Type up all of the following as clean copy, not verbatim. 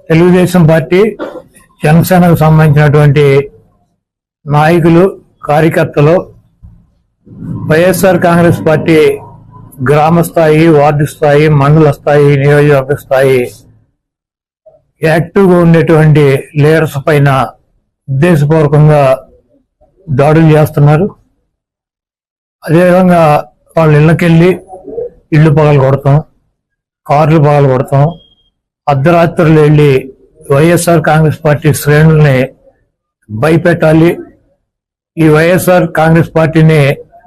Telugu Desam party జనసేనకు సంబంధించినటువంటి నాయకులు కార్యకర్తలు వైఎస్ఆర్ కాంగ్రెస్ పార్టీ గ్రామ స్థాయి, వార్డు స్థాయి, మండల స్థాయి, నియోజకవర్గ స్థాయి యాక్టివ్గా ఉండేటువంటి లీడర్స్ పైన ఉద్దేశపూర్వకంగా దాడులు చేస్తున్నారు. అదేవిధంగా వాళ్ళ ఇళ్ళకెళ్ళి ఇళ్ళు పగలు కొడతాం, కార్లు పగలు కొడతాం, అర్ధరాత్రులు వెళ్ళి వైఎస్ఆర్ కాంగ్రెస్ పార్టీ శ్రేణుల్ని భయపెట్టాలి, ఈ వైఎస్ఆర్ కాంగ్రెస్ పార్టీని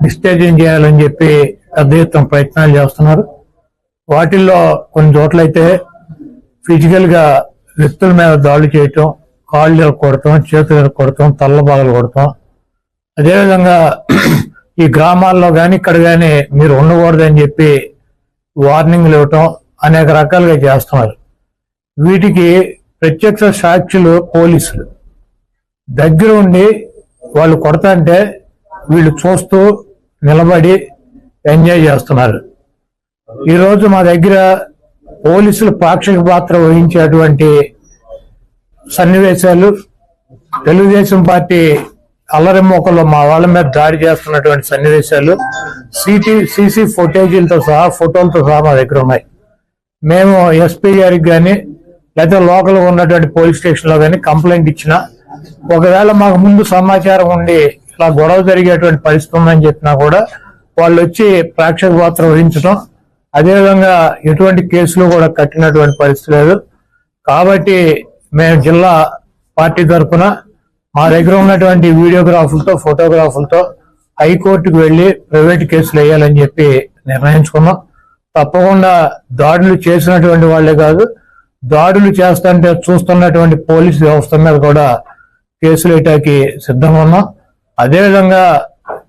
డిస్టేజింగ్ చేయాలని చెప్పి పెద్ద ఎత్తున ప్రయత్నాలు చేస్తున్నారు. వాటిల్లో కొన్ని చోట్లయితే ఫిజికల్ గా వ్యక్తుల మీద దాడులు చేయటం, కాళ్ళు కొడతాం, చేతులు కొడతాం, తల్ల బాగలు కొడతాం. అదేవిధంగా ఈ గ్రామాల్లో కానీ ఇక్కడ కానీ మీరు ఉండకూడదని చెప్పి వార్నింగ్లు ఇవ్వటం అనేక రకాలుగా చేస్తున్నారు. వీటికి ప్రత్యక్ష సాక్షులు పోలీసులు దగ్గర ఉండి వాళ్ళు కొడతాంటే వీళ్ళు చూస్తూ నిలబడి ఎంజాయ్ చేస్తున్నారు. ఈరోజు మా దగ్గర పోలీసులు పాక్షిక పాత్ర వహించేటువంటి సన్నివేశాలు, తెలుగుదేశం పార్టీ అల్లరిమోకల్లో మా వాళ్ళ మీద దాడి చేస్తున్నటువంటి సన్నివేశాలు సీసీ ఫుటేజీలతో సహా, ఫోటోలతో సహా మా దగ్గర ఉన్నాయి. మేము ఎస్పీ గారికి కానీ లేదా లోకల్ ఉన్నటువంటి పోలీస్ స్టేషన్ లో కానీ కంప్లైంట్ ఇచ్చినా, ఒకవేళ మాకు ముందు సమాచారం ఉండి ఇలా గొడవ జరిగేటువంటి పరిస్థితి ఉందని చెప్పినా కూడా వాళ్ళు వచ్చి ప్రేక్షక పాత్ర వహించడం, అదేవిధంగా ఎటువంటి కేసులు కూడా కట్టినటువంటి పరిస్థితి లేదు. కాబట్టి మేము జిల్లా పార్టీ తరఫున మా దగ్గర ఉన్నటువంటి వీడియోగ్రాఫులతో, ఫోటోగ్రాఫులతో హైకోర్టుకు వెళ్లి ప్రైవేట్ కేసులు వేయాలని చెప్పి నిర్ణయించుకున్నాం. తప్పకుండా దాడులు చేసినటువంటి వాళ్లే కాదు, దాడులు చేస్తుంటే చూస్తున్నటువంటి పోలీసు వ్యవస్థ మీద కూడా కేసులు వేయటానికి సిద్ధంగా ఉన్నాం. అదేవిధంగా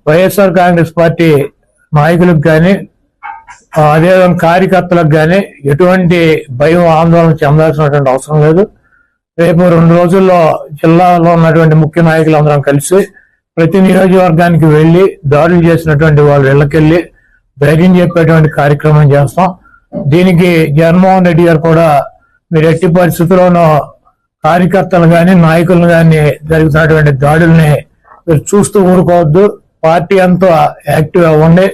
వైఎస్ఆర్ కాంగ్రెస్ పార్టీ నాయకులకు కానీ, అదేవిధంగా కార్యకర్తలకు కానీ ఎటువంటి భయం, ఆందోళన చెందాల్సినటువంటి అవసరం లేదు. రేపు 2 రోజుల్లో జిల్లాలో ఉన్నటువంటి ముఖ్య నాయకులందరం కలిసి ప్రతి నియోజకవర్గానికి వెళ్లి దాడులు చేసినటువంటి వాళ్ళ ఇళ్లకెళ్లి ధైర్యం చెప్పేటువంటి కార్యక్రమం చేస్తాం. దీనికి జగన్మోహన్ రెడ్డి గారు కూడా మీరు ఎట్టి పరిస్థితుల్లోనూ కార్యకర్తలు కానీ, నాయకులను కానీ జరుగుతున్నటువంటి దాడుల్ని మీరు చూస్తూ ఊరుకోవద్దు, పార్టీ అంతా యాక్టివ్ అవ్వండి,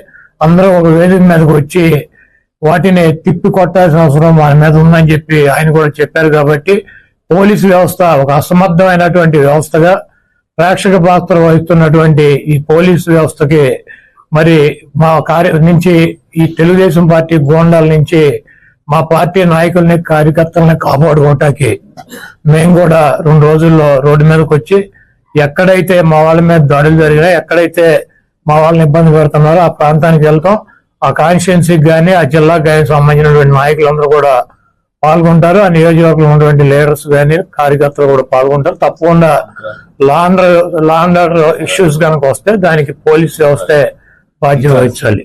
అందరూ ఒక వేదిక మీదకి వచ్చి వాటిని తిప్పి కొట్టాల్సిన అవసరం మన మీద ఉందని చెప్పి ఆయన కూడా చెప్పారు. కాబట్టి పోలీసు వ్యవస్థ ఒక అసమర్థమైనటువంటి వ్యవస్థగా ప్రేక్షక పాత్ర వహిస్తున్నటువంటి ఈ పోలీసు వ్యవస్థకి మరి మా నుంచి ఈ తెలుగుదేశం పార్టీ గోండాల నుంచి మా పార్టీ నాయకుల్ని, కార్యకర్తల్ని కాపాడుకోవటానికి మేము కూడా 2 రోజుల్లో రోడ్డు మీదకి వచ్చి ఎక్కడైతే మా వాళ్ళ మీద దాడులు జరిగినా, ఎక్కడైతే మా వాళ్ళని ఇబ్బంది పెడుతున్నారో ఆ ప్రాంతానికి వెళ్తాం. ఆ కాన్స్టిట్యున్సీకి కానీ, ఆ జిల్లాకు కానీ సంబంధించినటువంటి నాయకులందరూ కూడా పాల్గొంటారు. ఆ నియోజకవర్గంలో ఉన్నటువంటి లీడర్స్ కానీ, కార్యకర్తలు కూడా పాల్గొంటారు. తప్పకుండా లా అండ్ ఆర్డర్ ఇష్యూస్ కనుక వస్తే దానికి పోలీస్ వ్యవస్థే బాధ్యత వహించాలి.